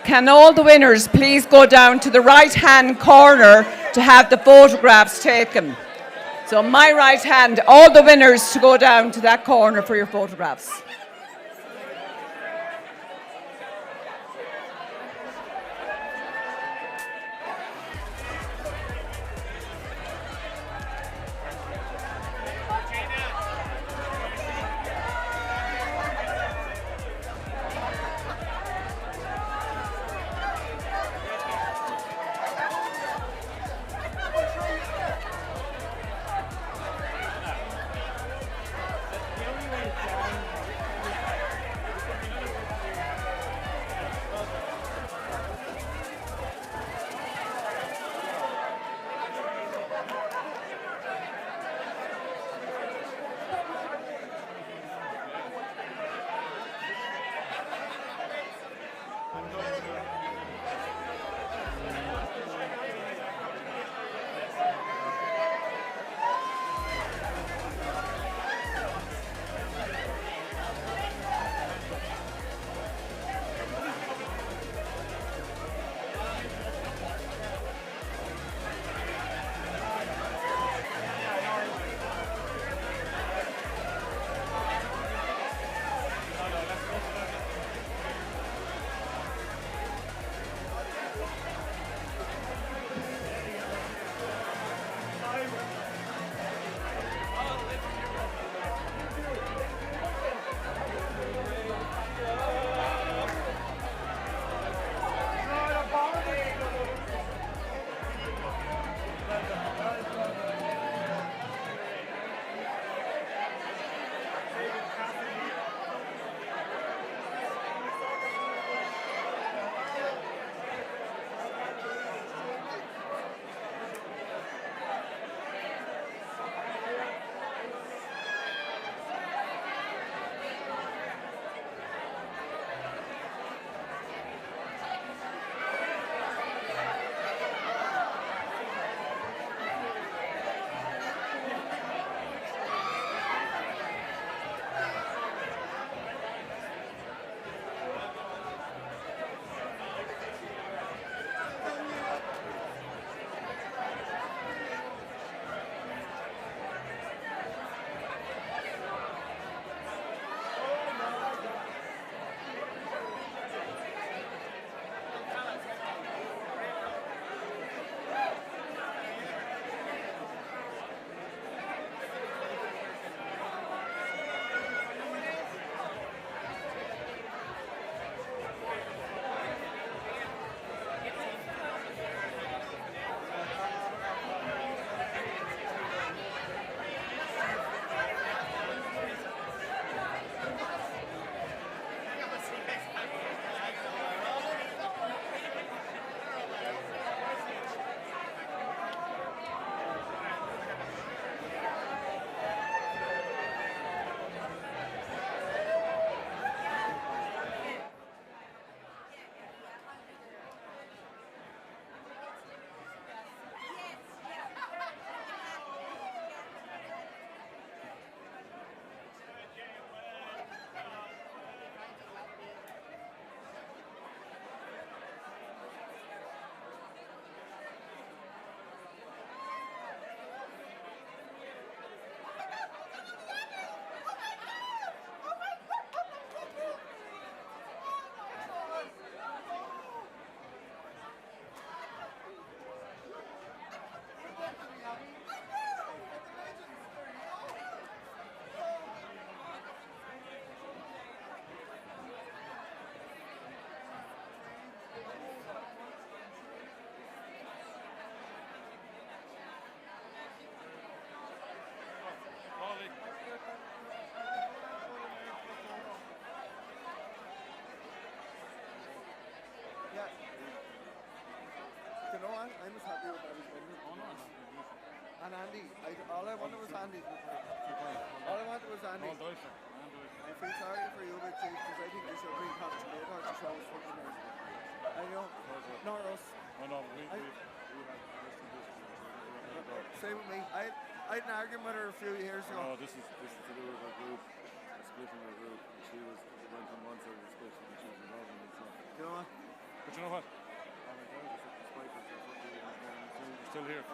Can all the winners please go down to the right-hand corner to have the photographs taken? So my right hand, all the winners to go down to that corner for your photographs. I'm as happy with Abby's winning. Oh, no. And Andy, all I wanted was Andy. All I wanted was Andy. I feel sorry for you, but Chief, because I think you should bring Adjudicator to show us fucking amazing. I know, not us. No, Same with me. I had an argument with her a few years ago. No, this is to do with our group, splitting our group. She went on one side of the split and she was involved in it. So. You know what? But you know what? I'm enjoying this despite us. We're still here.